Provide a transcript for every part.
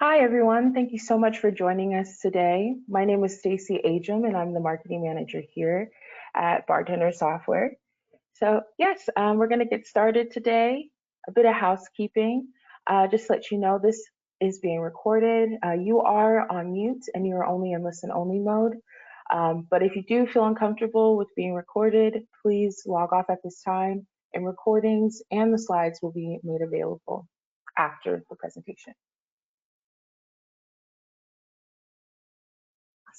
Hi, everyone. Thank you so much for joining us today. My name is Stacy Ajum, and I'm the marketing manager here at BarTender Software. So yes, we're going to get started today. A bit of housekeeping. Just to let you know, this is being recorded. You are on mute and you are only in listen-only mode. But if you do feel uncomfortable with being recorded, please log off at this time, and recordings and the slides will be made available after the presentation.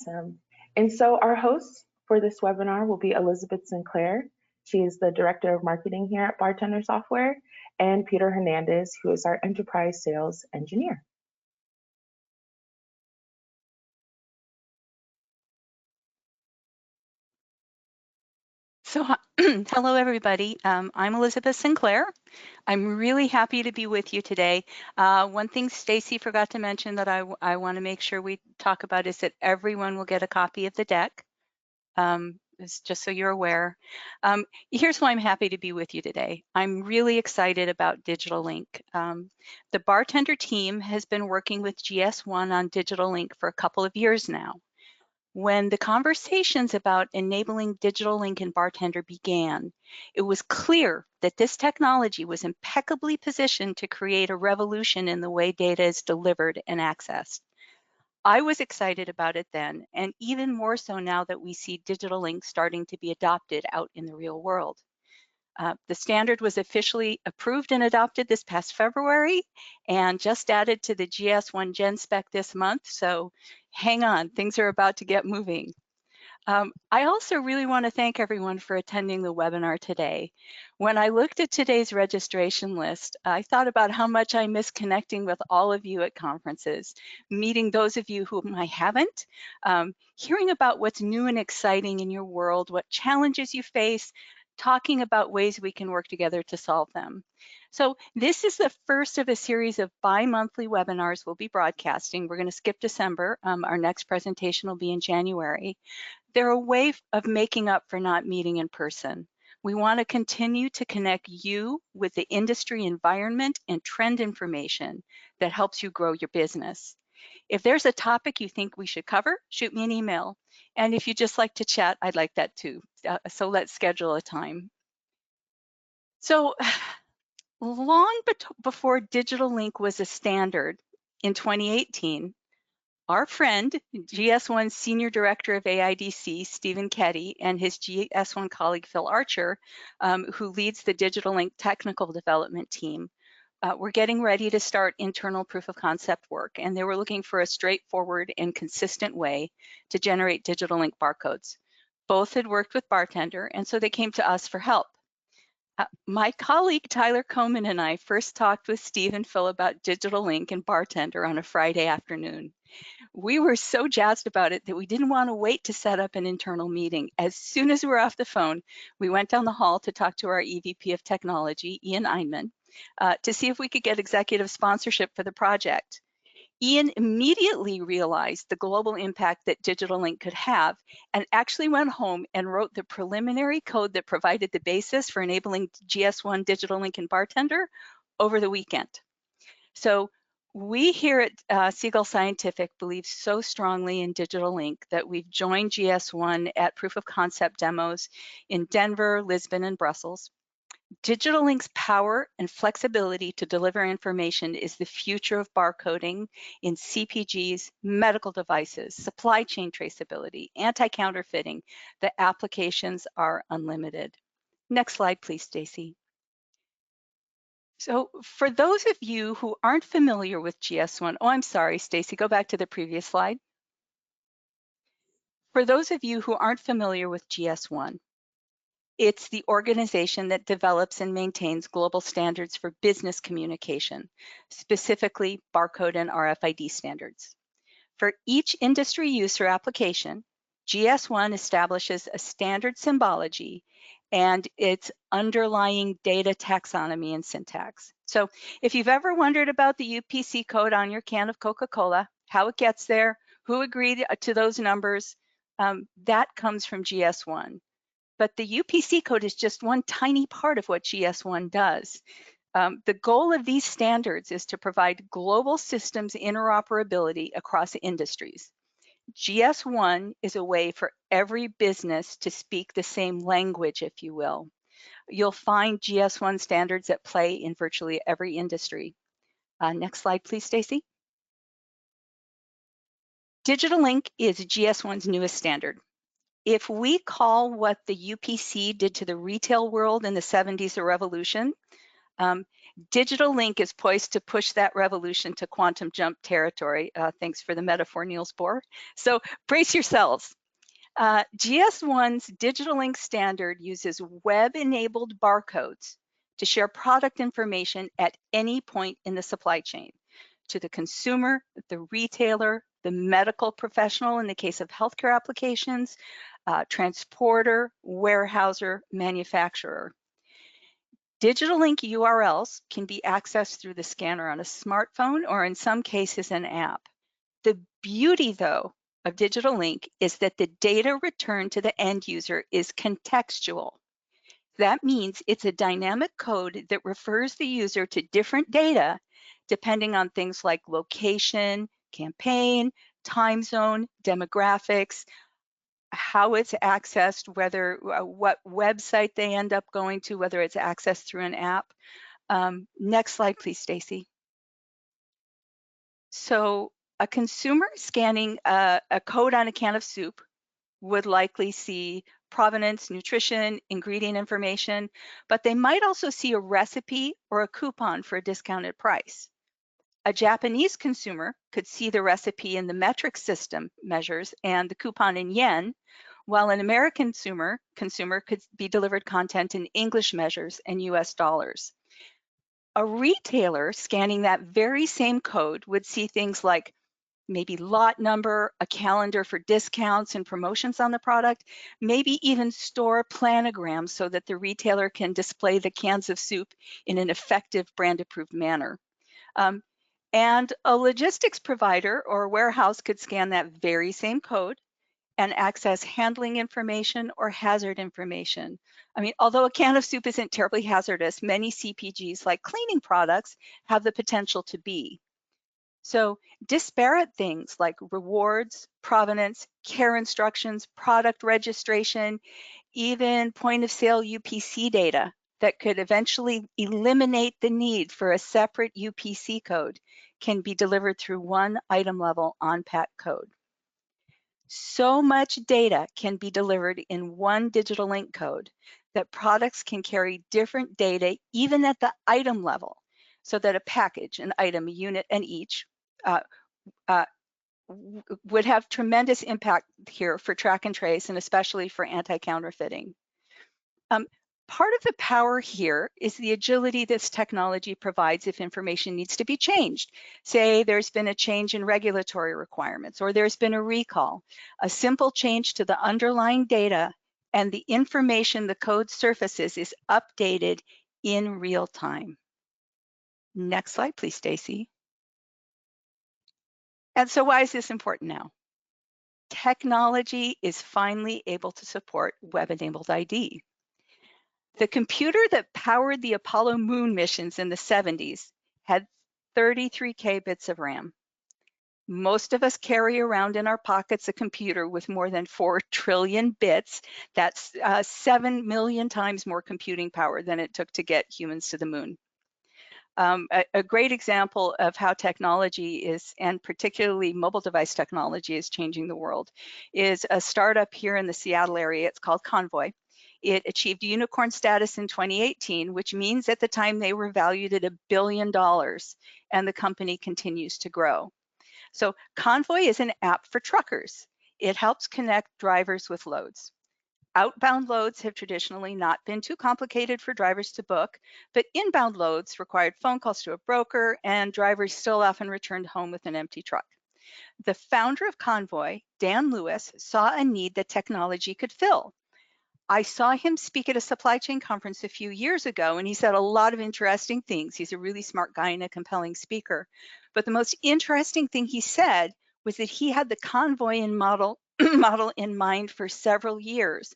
Awesome. And so our host for this webinar will be Elizabeth Sinclair. She is the Director of Marketing here at BarTender Software, and Peter Hernandez, who is our Enterprise Sales Engineer. So, hello everybody. I'm Elizabeth Sinclair. I'm really happy to be with you today. One thing Stacy forgot to mention that I want to make sure we talk about is that everyone will get a copy of the deck. Just so you're aware. Here's why I'm happy to be with you today. I'm really excited about Digital Link. The BarTender team has been working with GS1 on Digital Link for a couple of years now. When the conversations about enabling Digital Link in BarTender began, it was clear that this technology was impeccably positioned to create a revolution in the way data is delivered and accessed. I was excited about it then, and even more so now that we see Digital Link starting to be adopted out in the real world. The standard was officially approved and adopted this past February and just added to the GS1 Gen Spec this month. So hang on, things are about to get moving. I also really want to thank everyone for attending the webinar today. When I looked at today's registration list, I thought about how much I miss connecting with all of you at conferences, meeting those of you whom I haven't, hearing about what's new and exciting in your world, what challenges you face, talking about ways we can work together to solve them. So this is the first of a series of bi-monthly webinars we'll be broadcasting. We're going to skip December. Our next presentation will be in January. They're a way of making up for not meeting in person. We want to continue to connect you with the industry environment and trend information that helps you grow your business. If there's a topic you think we should cover, shoot me an email. And if you just like to chat, I'd like that too. So let's schedule a time. So long before Digital Link was a standard in 2018, our friend, GS1 Senior Director of AIDC, Stephen Ketty, and his GS1 colleague, Phil Archer, who leads the Digital Link technical development team, were getting ready to start internal proof of concept work, and they were looking for a straightforward and consistent way to generate Digital Link barcodes. Both had worked with BarTender, and so they came to us for help. My colleague Tyler Coman and I first talked with Steve and Phil about Digital Link and BarTender on a Friday afternoon. We were so jazzed about it that we didn't want to wait to set up an internal meeting. As soon as we were off the phone, we went down the hall to talk to our EVP of Technology, Ian Einman, to see if we could get executive sponsorship for the project. Ian immediately realized the global impact that Digital Link could have and actually went home and wrote the preliminary code that provided the basis for enabling GS1 Digital Link in BarTender over the weekend. So we here at Siegel Scientific believe so strongly in Digital Link that we've joined GS1 at proof of concept demos in Denver, Lisbon, and Brussels. Digital Link's power and flexibility to deliver information is the future of barcoding in CPGs, medical devices, supply chain traceability, anti-counterfeiting. The applications are unlimited. Next slide, please, Stacy. So for those of you who aren't familiar with GS1, oh, I'm sorry, Stacy, go back to the previous slide. For those of you who aren't familiar with GS1, it's the organization that develops and maintains global standards for business communication, specifically barcode and RFID standards. For each industry use or application, GS1 establishes a standard symbology and its underlying data taxonomy and syntax. So if you've ever wondered about the UPC code on your can of Coca-Cola, how it gets there, who agreed to those numbers, that comes from GS1. But the UPC code is just one tiny part of what GS1 does. The goal of these standards is to provide global systems interoperability across industries. GS1 is a way for every business to speak the same language, if you will. You'll find GS1 standards at play in virtually every industry. Next slide, please, Stacy. Digital Link is GS1's newest standard. If we call what the UPC did to the retail world in the 70s a revolution, Digital Link is poised to push that revolution to quantum jump territory. Thanks for the metaphor, Niels Bohr. So brace yourselves. GS1's Digital Link standard uses web-enabled barcodes to share product information at any point in the supply chain to the consumer, the retailer, the medical professional in the case of healthcare applications, transporter, warehouser, manufacturer. Digital Link URLs can be accessed through the scanner on a smartphone or in some cases an app. The beauty though of Digital Link is that the data returned to the end user is contextual. That means it's a dynamic code that refers the user to different data depending on things like location, campaign, time zone, demographics, how it's accessed, whether what website they end up going to, whether it's accessed through an app. Next slide, please, Stacy. So a consumer scanning a code on a can of soup would likely see provenance, nutrition, ingredient information, but they might also see a recipe or a coupon for a discounted price. A Japanese consumer could see the recipe in the metric system measures and the coupon in yen, while an American consumer could be delivered content in English measures and US dollars. A retailer scanning that very same code would see things like maybe lot number, a calendar for discounts and promotions on the product, maybe even store planograms so that the retailer can display the cans of soup in an effective brand approved manner. And a logistics provider or warehouse could scan that very same code and access handling information or hazard information. I mean, although a can of soup isn't terribly hazardous, many CPGs like cleaning products have the potential to be. So disparate things like rewards, provenance, care instructions, product registration, even point of sale UPC data that could eventually eliminate the need for a separate UPC code can be delivered through one item level on-pack code. So much data can be delivered in one digital link code that products can carry different data even at the item level, so that a package, an item, a unit, and each would have tremendous impact here for track and trace and especially for anti-counterfeiting. Part of the power here is the agility this technology provides if information needs to be changed. Say there's been a change in regulatory requirements or there's been a recall. A simple change to the underlying data and the information the code surfaces is updated in real time. Next slide, please, Stacy. And so why is this important now? Technology is finally able to support web-enabled ID. The computer that powered the Apollo moon missions in the 70s had 33K bits of RAM. Most of us carry around in our pockets a computer with more than 4 trillion bits. That's 7 million times more computing power than it took to get humans to the moon. A great example of how technology is, and particularly mobile device technology, is changing the world is a startup here in the Seattle area. It's called Convoy. It achieved unicorn status in 2018, which means at the time they were valued at $1 billion, and the company continues to grow. So Convoy is an app for truckers. It helps connect drivers with loads. Outbound loads have traditionally not been too complicated for drivers to book, but inbound loads required phone calls to a broker, and drivers still often returned home with an empty truck. The founder of Convoy, Dan Lewis, saw a need that technology could fill. I saw him speak at a supply chain conference a few years ago, and he said a lot of interesting things. He's a really smart guy and a compelling speaker. But the most interesting thing he said was that he had the Convoy model in mind for several years,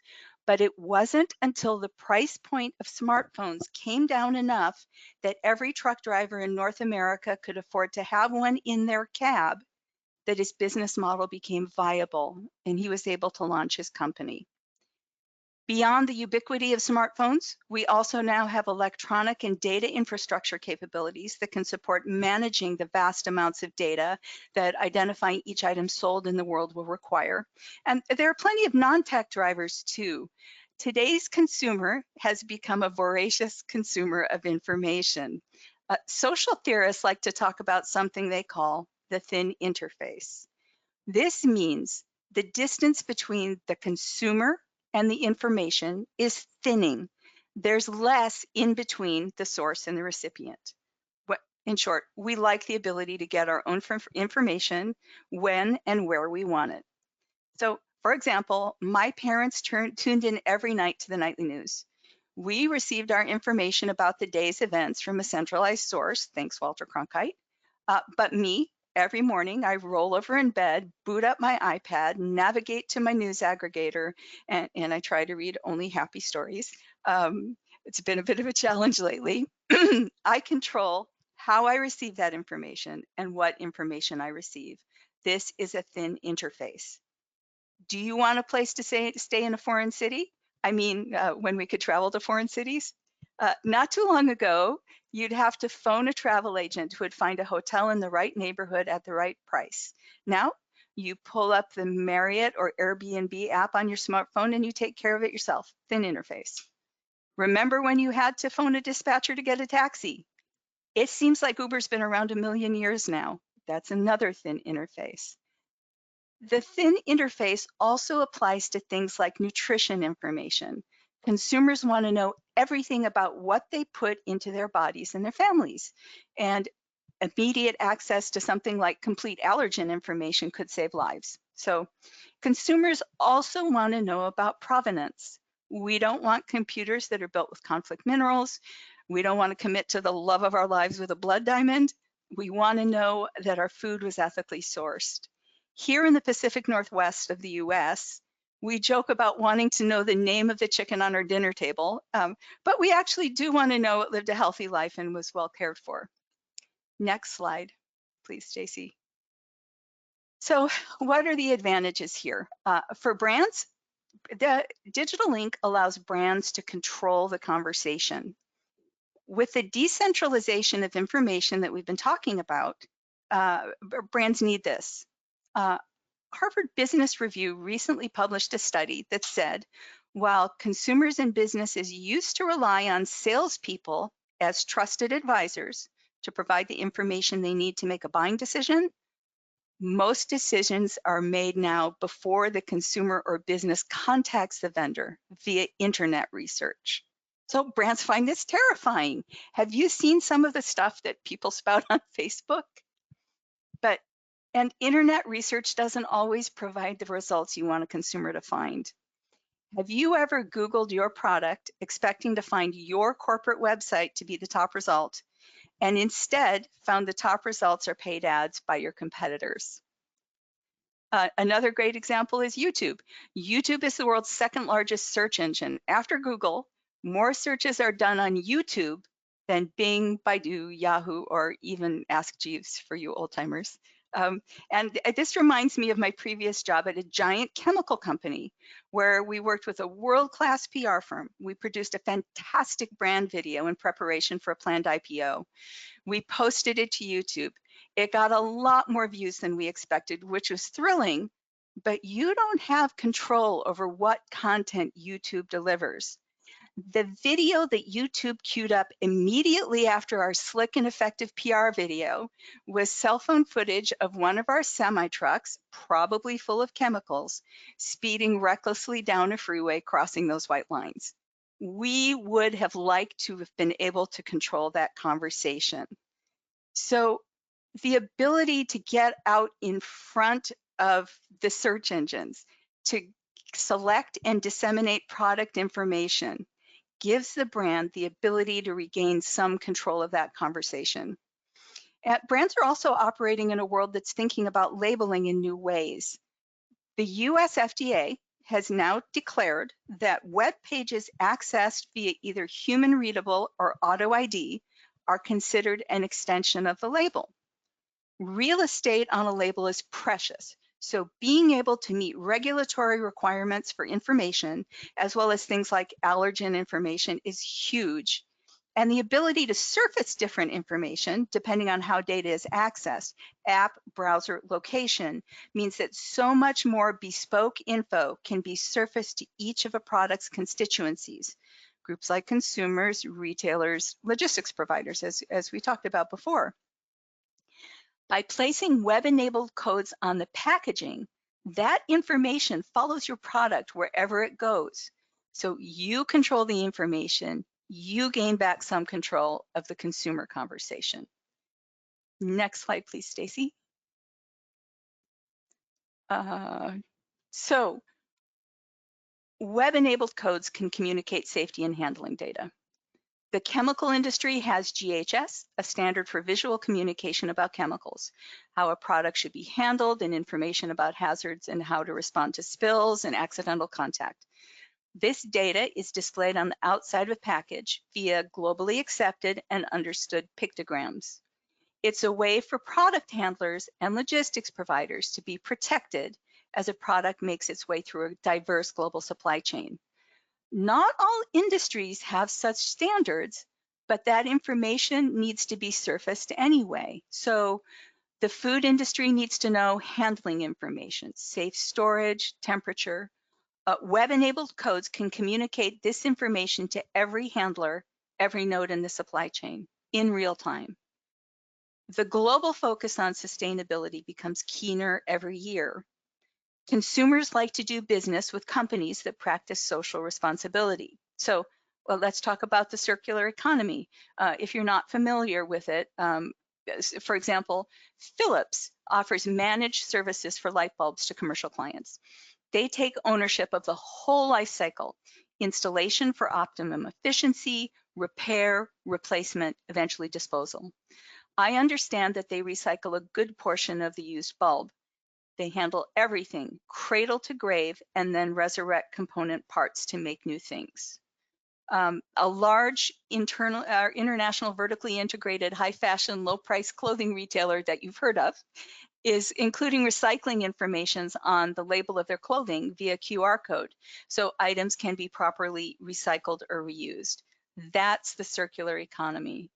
But it wasn't until the price point of smartphones came down enough that every truck driver in North America could afford to have one in their cab that his business model became viable and he was able to launch his company. Beyond the ubiquity of smartphones, we also now have electronic and data infrastructure capabilities that can support managing the vast amounts of data that identifying each item sold in the world will require. And there are plenty of non-tech drivers too. Today's consumer has become a voracious consumer of information. Social theorists like to talk about something they call the thin interface. This means the distance between the consumer and the information is thinning. There's less in between the source and the recipient. In short, we like the ability to get our own information when and where we want it. So, for example, my parents tuned in every night to the nightly news. We received our information about the day's events from a centralized source, thanks Walter Cronkite. But me, every morning, I roll over in bed, boot up my iPad, navigate to my news aggregator, and I try to read only happy stories. It's been a bit of a challenge lately. I control how I receive that information and what information I receive. This is a thin interface. Do you want a place to stay in a foreign city? I mean, when we could travel to foreign cities? Not too long ago, you'd have to phone a travel agent who would find a hotel in the right neighborhood at the right price. Now, you pull up the Marriott or Airbnb app on your smartphone and you take care of it yourself. Thin interface. Remember when you had to phone a dispatcher to get a taxi? It seems like Uber's been around a million years now. That's another thin interface. The thin interface also applies to things like nutrition information. Consumers want to know everything about what they put into their bodies and their families. And immediate access to something like complete allergen information could save lives. So consumers also want to know about provenance. We don't want computers that are built with conflict minerals. We don't want to commit to the love of our lives with a blood diamond. We want to know that our food was ethically sourced. Here in the Pacific Northwest of the US, we joke about wanting to know the name of the chicken on our dinner table, but we actually do want to know it lived a healthy life and was well cared for. Next slide, please, Stacy. So what are the advantages here? For brands, the Digital Link allows brands to control the conversation. With the decentralization of information that we've been talking about, brands need this. Harvard Business Review recently published a study that said, while consumers and businesses used to rely on salespeople as trusted advisors to provide the information they need to make a buying decision, most decisions are made now before the consumer or business contacts the vendor via internet research. So brands find this terrifying. Have you seen some of the stuff that people spout on Facebook? And internet research doesn't always provide the results you want a consumer to find. Have you ever Googled your product expecting to find your corporate website to be the top result, and instead found the top results are paid ads by your competitors? Another great example is YouTube. YouTube is the world's second largest search engine. After Google, more searches are done on YouTube than Bing, Baidu, Yahoo, or even Ask Jeeves for you old timers. And this reminds me of my previous job at a giant chemical company where we worked with a world-class PR firm. We produced a fantastic brand video in preparation for a planned IPO. We posted it to YouTube. It got a lot more views than we expected, which was thrilling, but you don't have control over what content YouTube delivers. The video that YouTube queued up immediately after our slick and effective PR video was cell phone footage of one of our semi-trucks, probably full of chemicals, speeding recklessly down a freeway crossing those white lines. We would have liked to have been able to control that conversation. So the ability to get out in front of the search engines, to select and disseminate product information, gives the brand the ability to regain some control of that conversation. Brands are also operating in a world that's thinking about labeling in new ways. The US FDA has now declared that web pages accessed via either human readable or auto ID are considered an extension of the label. Real estate on a label is precious, so being able to meet regulatory requirements for information, as well as things like allergen information, is huge. And the ability to surface different information, depending on how data is accessed, app, browser, location, means that so much more bespoke info can be surfaced to each of a product's constituencies, groups like consumers, retailers, logistics providers, as we talked about before. By placing web-enabled codes on the packaging, that information follows your product wherever it goes. So you control the information, you gain back some control of the consumer conversation. Next slide, please, Stacy. So web-enabled codes can communicate safety and handling data. The chemical industry has GHS, a standard for visual communication about chemicals, how a product should be handled, and information about hazards and how to respond to spills and accidental contact. This data is displayed on the outside of a package via globally accepted and understood pictograms. It's a way for product handlers and logistics providers to be protected as a product makes its way through a diverse global supply chain. Not all industries have such standards, but that information needs to be surfaced anyway. So the food industry needs to know handling information, safe storage, temperature. Web-enabled codes can communicate this information to every handler, every node in the supply chain in real time. The global focus on sustainability becomes keener every year. Consumers like to do business with companies that practice social responsibility. So, well, let's talk about the circular economy. If you're not familiar with it, for example, Philips offers managed services for light bulbs to commercial clients. They take ownership of the whole life cycle, installation for optimum efficiency, repair, replacement, eventually disposal. I understand that they recycle a good portion of the used bulb. They handle everything, cradle to grave, and then resurrect component parts to make new things. A large international vertically integrated high fashion, low price clothing retailer that you've heard of is including recycling information on the label of their clothing via QR code, so items can be properly recycled or reused. That's the circular economy.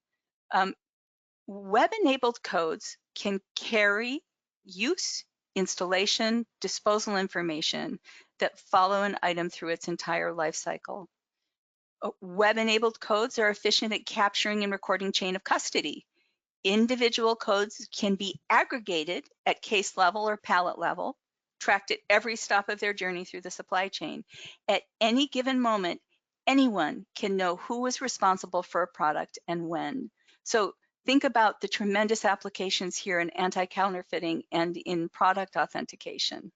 Web-enabled codes can carry use, installation, disposal information that follow an item through its entire life cycle. Web-enabled codes are efficient at capturing and recording chain of custody. Individual codes can be aggregated at case level or pallet level, tracked at every stop of their journey through the supply chain. At any given moment, anyone can know who was responsible for a product and when. So think about the tremendous applications here in anti-counterfeiting and in product authentication.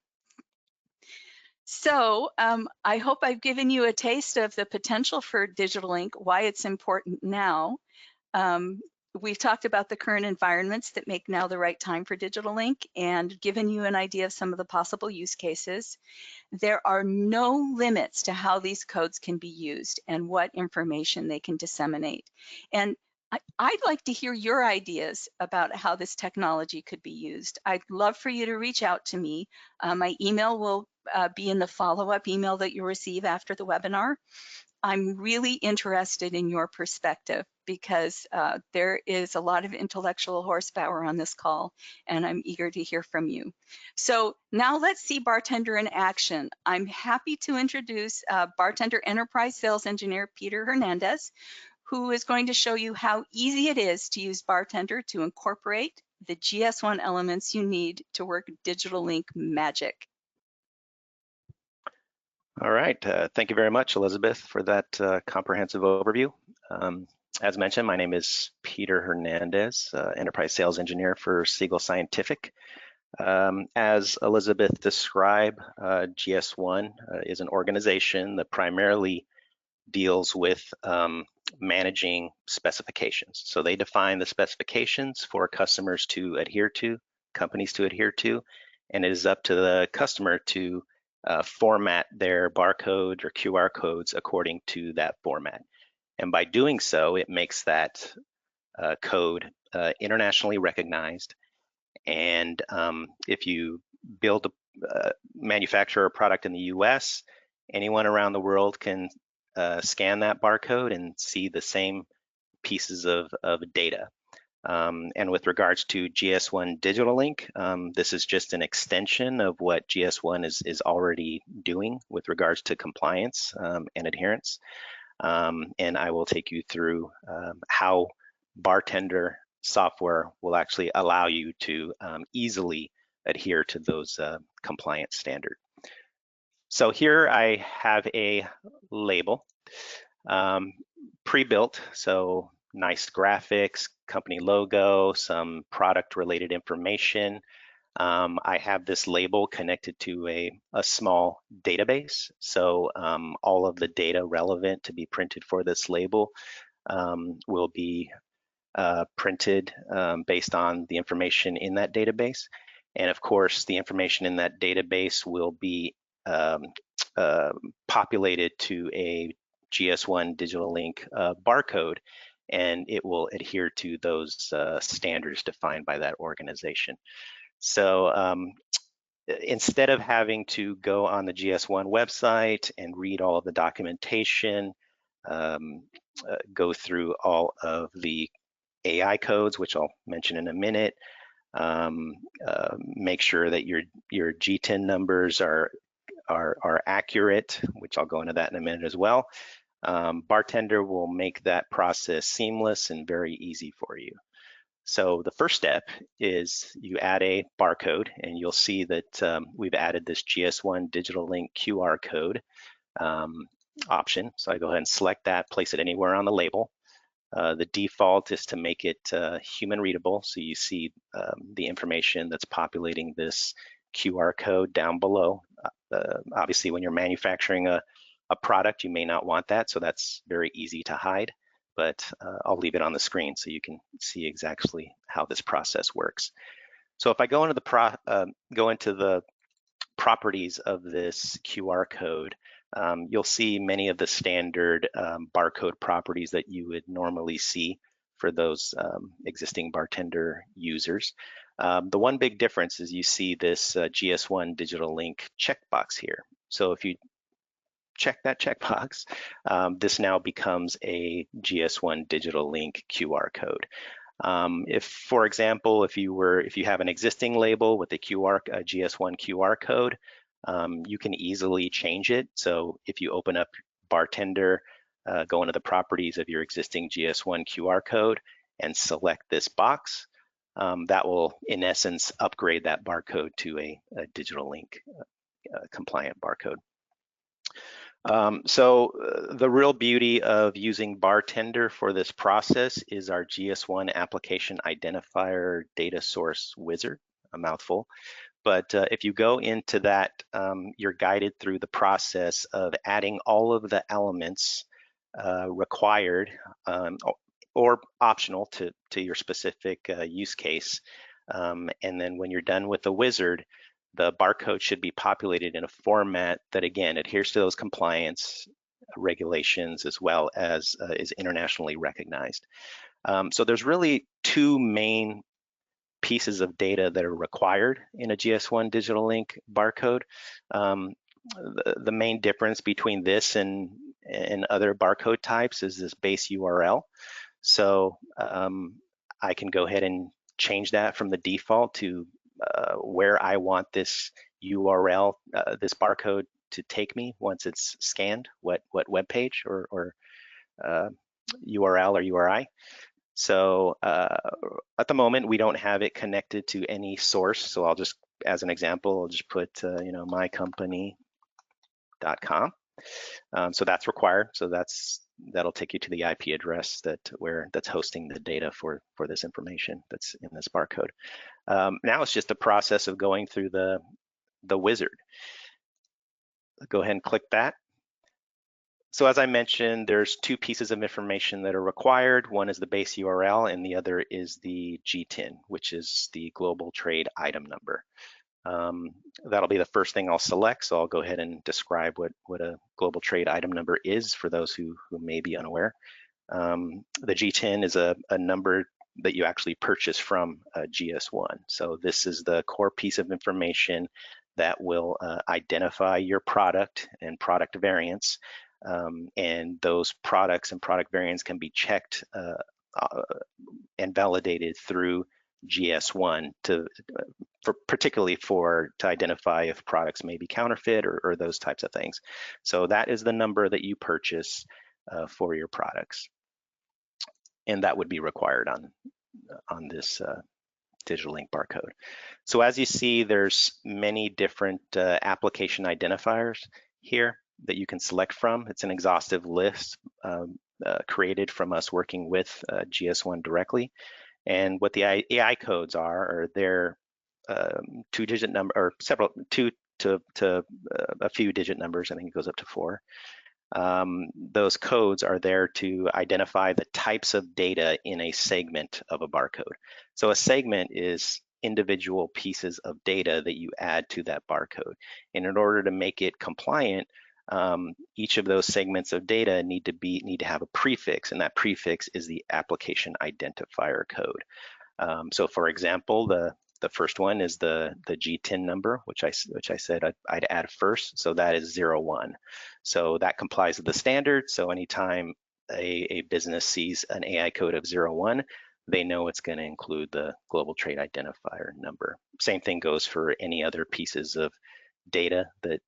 So I hope I've given you a taste of the potential for Digital Link, why it's important now. We've talked about the current environments that make now the right time for Digital Link and given you an idea of some of the possible use cases. There are no limits to how these codes can be used and what information they can disseminate. And I'd like to hear your ideas about how this technology could be used. I'd love for you to reach out to me. My email will be in the follow-up email that you'll receive after the webinar. I'm really interested in your perspective because there is a lot of intellectual horsepower on this call, and I'm eager to hear from you. So now let's see BarTender in action. I'm happy to introduce BarTender Enterprise Sales Engineer Peter Hernandez, who is going to show you how easy it is to use BarTender to incorporate the GS1 elements you need to work Digital Link magic. All right, thank you very much, Elizabeth, for that comprehensive overview. As mentioned, my name is Peter Hernandez, Enterprise Sales Engineer for Siegel Scientific. As Elizabeth described, GS1 is an organization that primarily deals with managing specifications. So they define the specifications for customers to adhere to, companies to adhere to, and it is up to the customer to format their barcode or QR codes according to that format. And by doing so, it makes that code internationally recognized. And if you build manufacture a product in the US, anyone around the world can scan that barcode and see the same pieces of data. And with regards to GS1 Digital Link, this is just an extension of what GS1 is already doing with regards to compliance and adherence. And I will take you through how BarTender software will actually allow you to easily adhere to those compliance standards. So here I have a label pre-built, so nice graphics, company logo, some product related information. I have this label connected to a small database. So all of the data relevant to be printed for this label will be printed based on the information in that database. And of course, the information in that database will be populated to a GS1 Digital Link barcode, and it will adhere to those standards defined by that organization. So instead of having to go on the GS1 website and read all of the documentation, go through all of the AI codes, which I'll mention in a minute, make sure that your GTIN numbers are accurate, which I'll go into that in a minute as well. BarTender will make that process seamless and very easy for you. So the first step is you add a barcode, and you'll see that we've added this GS1 Digital Link QR code option. So I go ahead and select that, place it anywhere on the label. The default is to make it human readable, so you see the information that's populating this QR code down below. Obviously, when you're manufacturing a product, you may not want that, so that's very easy to hide, but I'll leave it on the screen so you can see exactly how this process works. So if I go into the properties of this QR code, you'll see many of the standard barcode properties that you would normally see for those existing BarTender users. The one big difference is you see this GS1 Digital Link checkbox here. So if you check that checkbox, this now becomes a GS1 Digital Link QR code. If, for example, if you have an existing label with a GS1 QR code, you can easily change it. So if you open up BarTender, go into the properties of your existing GS1 QR code and select this box, that will, in essence, upgrade that barcode to a Digital Link compliant barcode. So the real beauty of using BarTender for this process is our GS1 application identifier data source wizard, a mouthful. But if you go into that, you're guided through the process of adding all of the elements required or optional to your specific use case. And then when you're done with the wizard, the barcode should be populated in a format that, again, adheres to those compliance regulations as well as is internationally recognized. So there's really two main pieces of data that are required in a GS1 Digital Link barcode. The main difference between this and other barcode types is this base URL. So I can go ahead and change that from the default to where I want this URL, this barcode to take me once it's scanned, what web page or URL or URI. So at the moment, we don't have it connected to any source. So I'll just, as an example, I'll just put, mycompany.com. So that's required. So that'll take you to the IP address that's hosting the data for this information that's in this barcode. Now it's just a process of going through the wizard. Go ahead and click that. So as I mentioned, there's two pieces of information that are required. One is the base URL and the other is the GTIN, which is the global trade item number. That'll be the first thing I'll select. So I'll go ahead and describe what a global trade item number is for those who may be unaware. The G10 is a number that you actually purchase from GS1. So this is the core piece of information that will identify your product and product variants. And those products and product variants can be checked and validated through GS1 particularly to identify if products may be counterfeit or those types of things. So that is the number that you purchase for your products, and that would be required on this digital link barcode. So as you see, there's many different application identifiers here that you can select from. It's an exhaustive list created from us working with GS1 directly. And what the AI codes are their two-digit number, or two to a few digit numbers. I think it goes up to 4. Those codes are there to identify the types of data in a segment of a barcode. So a segment is individual pieces of data that you add to that barcode. And in order to make it compliant, each of those segments of data need to have a prefix, and that prefix is the application identifier code. So for example, the first one is the G10 number, which I said I'd add first. So that is 01. So that complies with the standard. So anytime a business sees an AI code of 01, they know it's going to include the global trade identifier number. Same thing goes for any other pieces of data that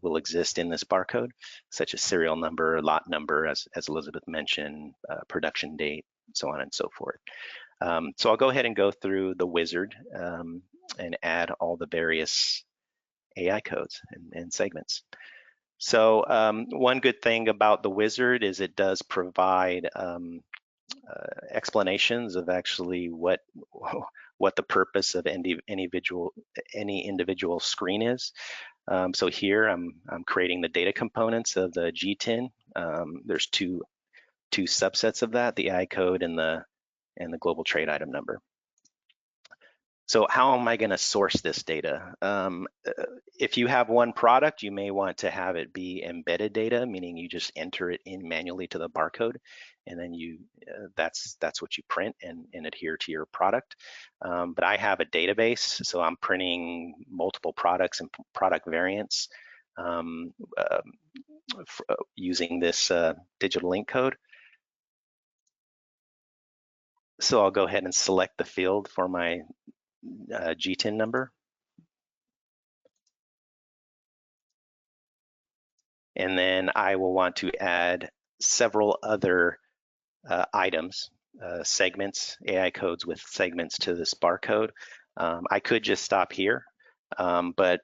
will exist in this barcode, such as serial number, lot number, as Elizabeth mentioned, production date, so on and so forth. So I'll go ahead and go through the wizard and add all the various AI codes and segments. So one good thing about the wizard is it does provide explanations of actually what the purpose of any individual screen is. So here I'm creating the data components of the G10. There's two subsets of that, the AI code and the global trade item number. So how am I going to source this data? If you have one product, you may want to have it be embedded data, meaning you just enter it in manually to the barcode, and then that's what you print and adhere to your product. But I have a database, so I'm printing multiple products and product variants using this digital link code. So I'll go ahead and select the field for my G10 number. And then I will want to add several other items, segments, AI codes with segments to this barcode. I could just stop here, but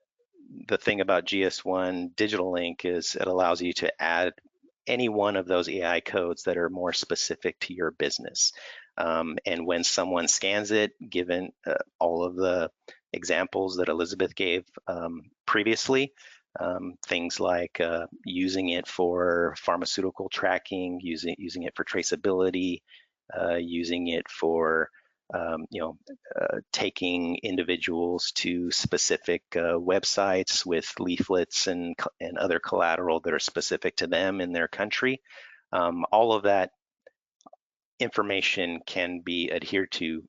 the thing about GS1 Digital Link is it allows you to add any one of those AI codes that are more specific to your business. And when someone scans it, given all of the examples that Elizabeth gave previously, things like using it for pharmaceutical tracking, using it for traceability, using it for taking individuals to specific websites with leaflets and other collateral that are specific to them in their country. All of that information can be adhered to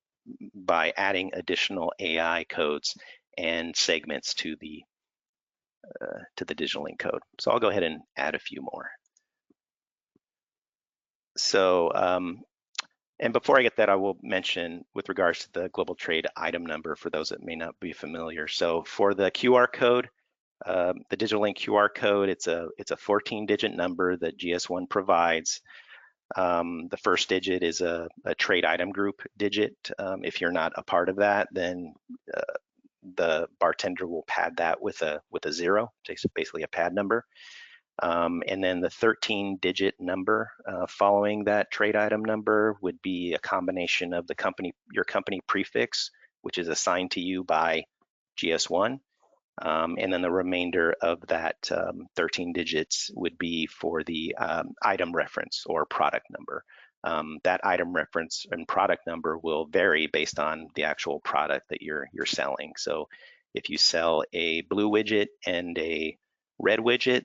by adding additional AI codes and segments to the digital link code. So I'll go ahead and add a few more. So, and before I get that, I will mention with regards to the global trade item number for those that may not be familiar. So for the QR code, the digital link QR code, it's a 14-digit number that GS1 provides. The first digit is a trade item group digit. If you're not a part of that, then the BarTender will pad that with a 0, basically a pad number. And then the 13-digit number following that trade item number would be a combination of your company prefix, which is assigned to you by GS1. And then the remainder of that 13 digits would be for the item reference or product number. That item reference and product number will vary based on the actual product that you're selling. So If you sell a blue widget and a red widget,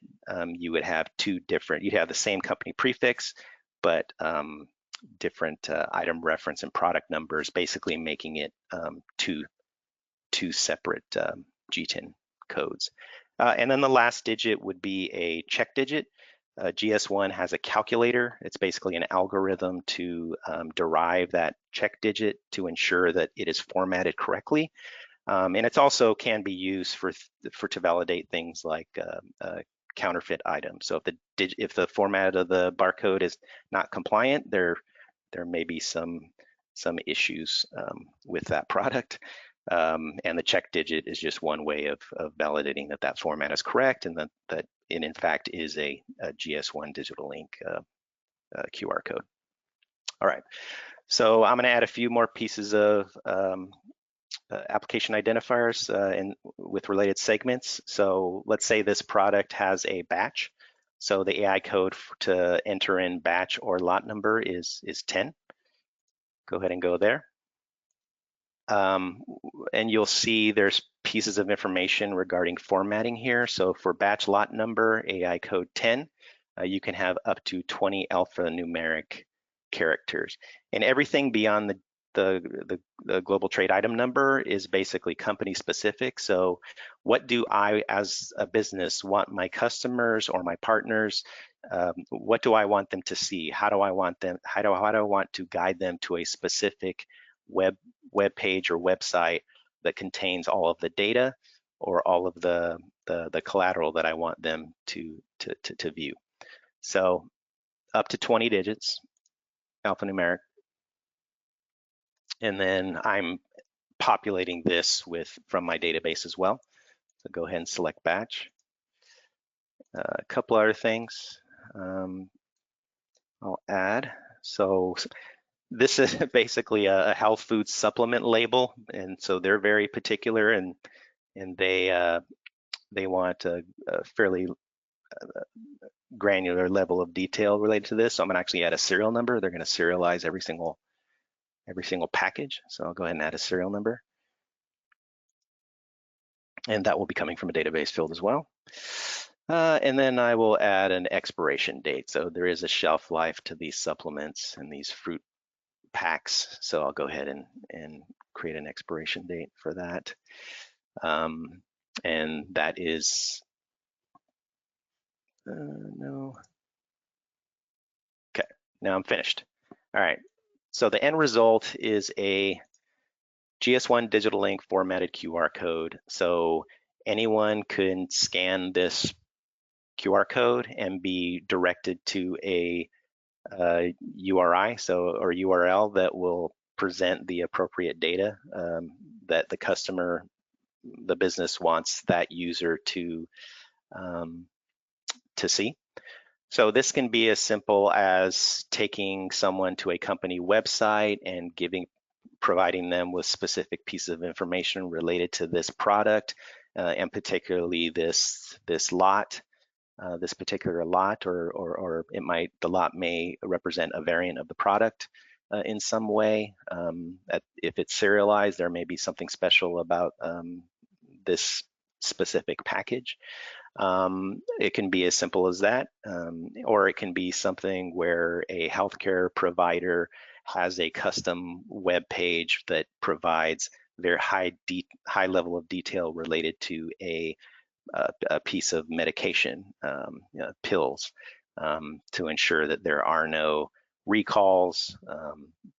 you would have you'd have the same company prefix, but different item reference and product numbers, basically making it two separate GTIN codes. And then the last digit would be a check digit. GS1 has a calculator. It's basically an algorithm to derive that check digit to ensure that it is formatted correctly. And it's also can be used to validate things like counterfeit items. So if the format of the barcode is not compliant, there may be some issues with that product. And the check digit is just one way of validating that format is correct, and that it in fact is a GS1 Digital Link QR code. All right, so I'm going to add a few more pieces of application identifiers with related segments. So let's say this product has a batch. So the AI code to enter in batch or lot number is 10. Go ahead and go there. And you'll see there's pieces of information regarding formatting here. So for batch lot number, AI code 10, you can have up to 20 alphanumeric characters. And everything beyond the global trade item number is basically company specific. So what do I, as a business, want my customers or my partners, what do I want them to see? How do I want to guide them to a specific web page or website that contains all of the data or all of the collateral that I want them to view? So up to 20 digits, alphanumeric. And then I'm populating this from my database as well. So go ahead and select batch. A couple other things I'll add. So this is basically a health food supplement label, and so they're very particular, and they want a fairly granular level of detail related to this. So I'm gonna actually add a serial number. They're gonna serialize every single package. So I'll go ahead and add a serial number. And that will be coming from a database field as well. And then I will add an expiration date. So there is a shelf life to these supplements and these fruit packs. So I'll go ahead and create an expiration date for that. And that is, no. Okay, now I'm finished. All right, so the end result is a GS1 Digital Link formatted QR code. So anyone can scan this QR code and be directed to a URI, or URL that will present the appropriate data that the business wants that user to see. So this can be as simple as taking someone to a company website and providing them with specific pieces of information related to this product, and particularly this lot, this particular lot, or the lot may represent a variant of the product in some way. If it's serialized, there may be something special about this specific package. It can be as simple as that, or it can be something where a healthcare provider has a custom web page that provides very high level of detail related to a piece of medication, pills, to ensure that there are no recalls,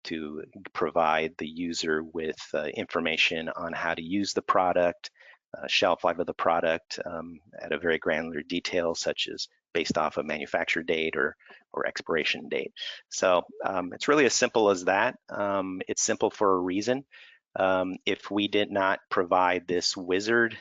to provide the user with information on how to use the product, shelf life of the product at a very granular detail, such as based off a manufacture date or expiration date. So it's really as simple as that. It's simple for a reason. If we did not provide this wizard,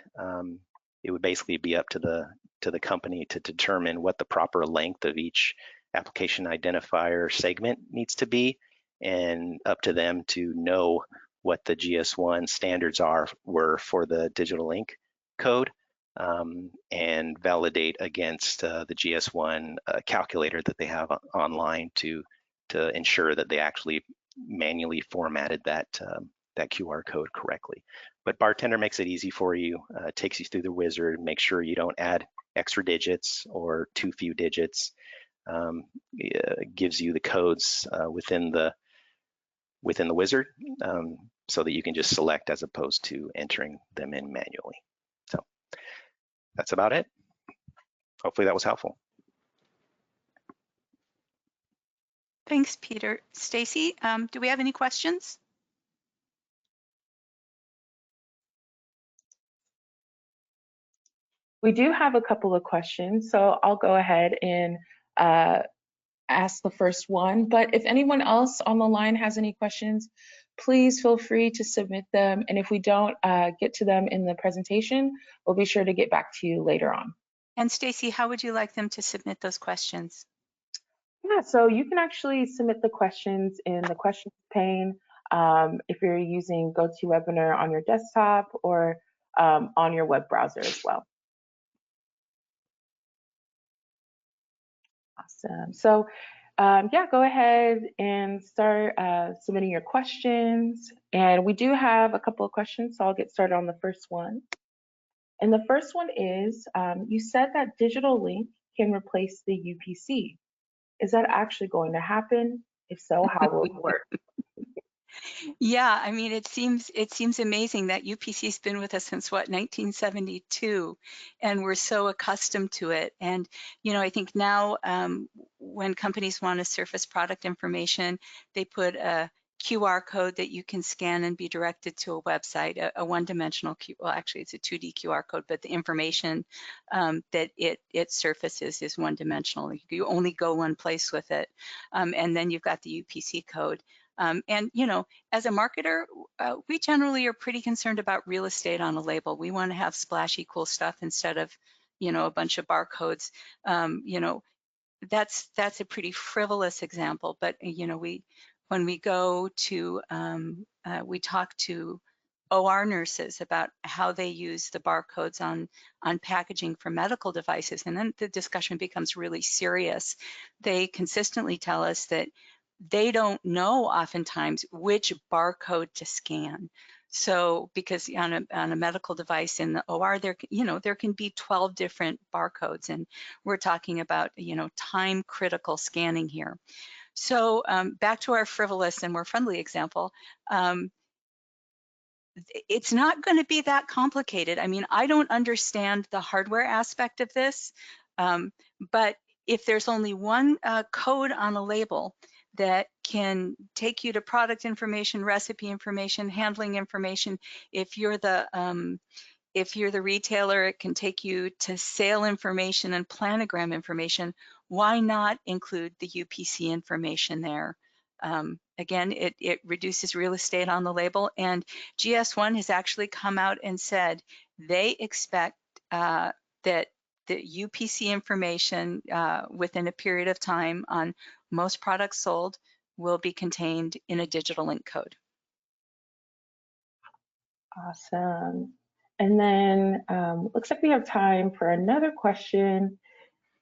it would basically be up to the company to determine what the proper length of each application identifier segment needs to be, and up to them to know what the GS1 standards were for the digital link code, and validate against the GS1 calculator that they have online to ensure that they actually manually formatted that QR code correctly. But BarTender makes it easy for you, takes you through the wizard, make sure you don't add extra digits or too few digits, gives you the codes within the wizard, so that you can just select as opposed to entering them in manually. So that's about it. Hopefully that was helpful. Thanks, Peter. Stacy, do we have any questions? We do have a couple of questions, so I'll go ahead and ask the first one. But if anyone else on the line has any questions, please feel free to submit them. And if we don't get to them in the presentation, we'll be sure to get back to you later on. And Stacy, how would you like them to submit those questions? Yeah, so you can actually submit the questions in the questions pane if you're using GoToWebinar on your desktop or on your web browser as well. Awesome. So yeah, go ahead and start submitting your questions. And we do have a couple of questions, so I'll get started on the first one. And the first one is, you said that Digital Link can replace the UPC. Is that actually going to happen? If so, how will it work? Yeah, I mean, it seems amazing that UPC has been with us since what, 1972, and we're so accustomed to it. And I think now when companies want to surface product information, they put a QR code that you can scan and be directed to a website, a one-dimensional well, actually it's a 2D QR code, but the information that it surfaces is one-dimensional. You only go one place with it, and then you've got the UPC code. And as a marketer, we generally are pretty concerned about real estate on a label. We want to have splashy, cool stuff instead of, a bunch of barcodes. That's a pretty frivolous example, but when we go to, we talk to OR nurses about how they use the barcodes on packaging for medical devices, and then the discussion becomes really serious. They consistently tell us that they don't know oftentimes which barcode to scan. So because on a medical device in the OR, there can be 12 different barcodes, and we're talking about time critical scanning here. So back to our frivolous and more friendly example, it's not going to be that complicated. I mean, I don't understand the hardware aspect of this, but if there's only one code on a label that can take you to product information, recipe information, handling information, if you're the retailer, it can take you to sale information and planogram information. Why not include the UPC information there? Again, it reduces real estate on the label, and GS1 has actually come out and said they expect that the UPC information within a period of time on most products sold will be contained in a digital link code. Awesome. And then looks like we have time for another question.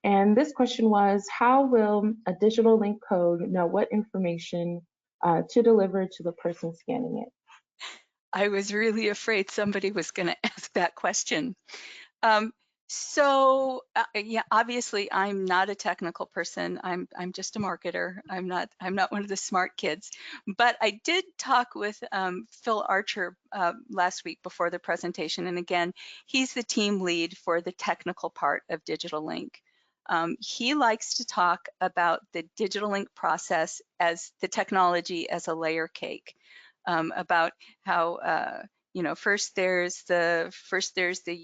And this question was, how will a digital link code know what information to deliver to the person scanning it? I was really afraid somebody was going to ask that question. Yeah, obviously I'm not a technical person. I'm just a marketer. I'm not one of the smart kids. But I did talk with Phil Archer last week before the presentation, and again, he's the team lead for the technical part of Digital Link. He likes to talk about the Digital Link process as the technology as a layer cake, about how first there's the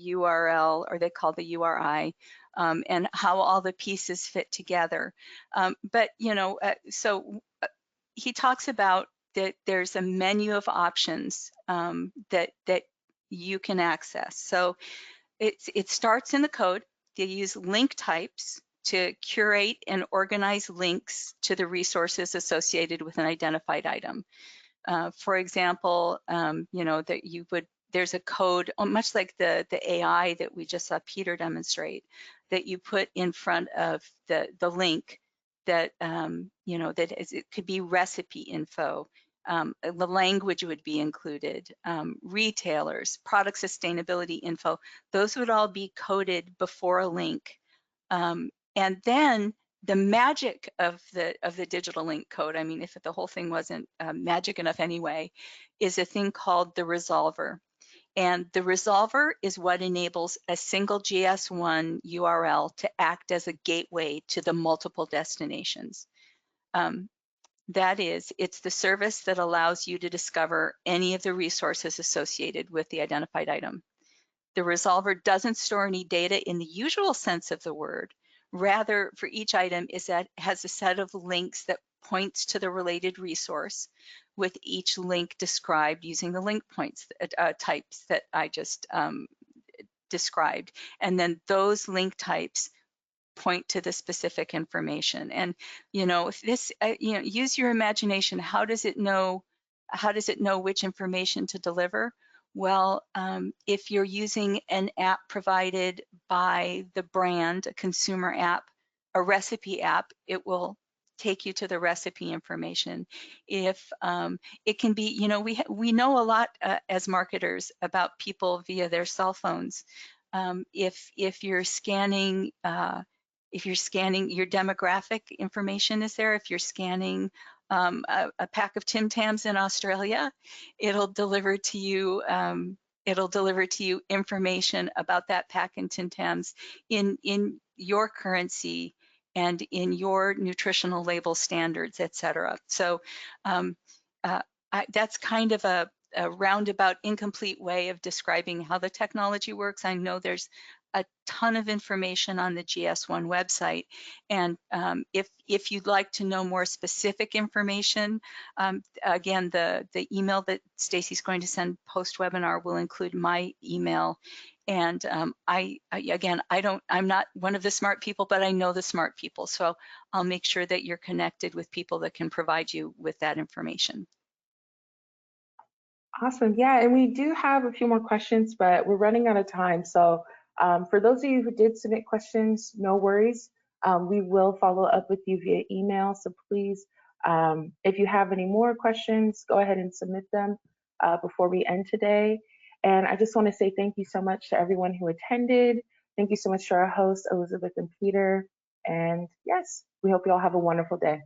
URL, or they call the URI, and how all the pieces fit together. He talks about that there's a menu of options that you can access. So it starts in the code. They use link types to curate and organize links to the resources associated with an identified item. For example, there's a code, much like the AI that we just saw Peter demonstrate, that you put in front of the link that, it could be recipe info. The language would be included, retailers, product sustainability info, those would all be coded before a link. And then the magic of the digital link code, I mean, if the whole thing wasn't magic enough anyway, is a thing called the resolver. And the resolver is what enables a single GS1 URL to act as a gateway to the multiple destinations. That is, it's the service that allows you to discover any of the resources associated with the identified item. The resolver doesn't store any data in the usual sense of the word. Rather, for each item has a set of links that points to the related resource, with each link described using the link points types that I just described. And then those link types point to the specific information. And if this, use your imagination. How does it know which information to deliver? Well, if you're using an app provided by the brand, a consumer app, a recipe app, it will take you to the recipe information. If it can be, we know a lot as marketers about people via their cell phones. If you're scanning, your demographic information is there. If you're scanning a pack of Tim Tams in Australia, it'll deliver to you. Information about that pack and Tim Tams in your currency and in your nutritional label standards, et cetera. So that's kind of a roundabout, incomplete way of describing how the technology works. I know there's a ton of information on the GS1 website, and if you'd like to know more specific information, again, the email that Stacy's going to send post-webinar will include my email. And I'm not one of the smart people, but I know the smart people, so I'll make sure that you're connected with people that can provide you with that information. Awesome. Yeah, and we do have a few more questions, but we're running out of time. So for those of you who did submit questions, no worries. We will follow up with you via email. So please, if you have any more questions, go ahead and submit them before we end today. And I just want to say thank you so much to everyone who attended. Thank you so much to our hosts, Elizabeth and Peter. And yes, we hope you all have a wonderful day.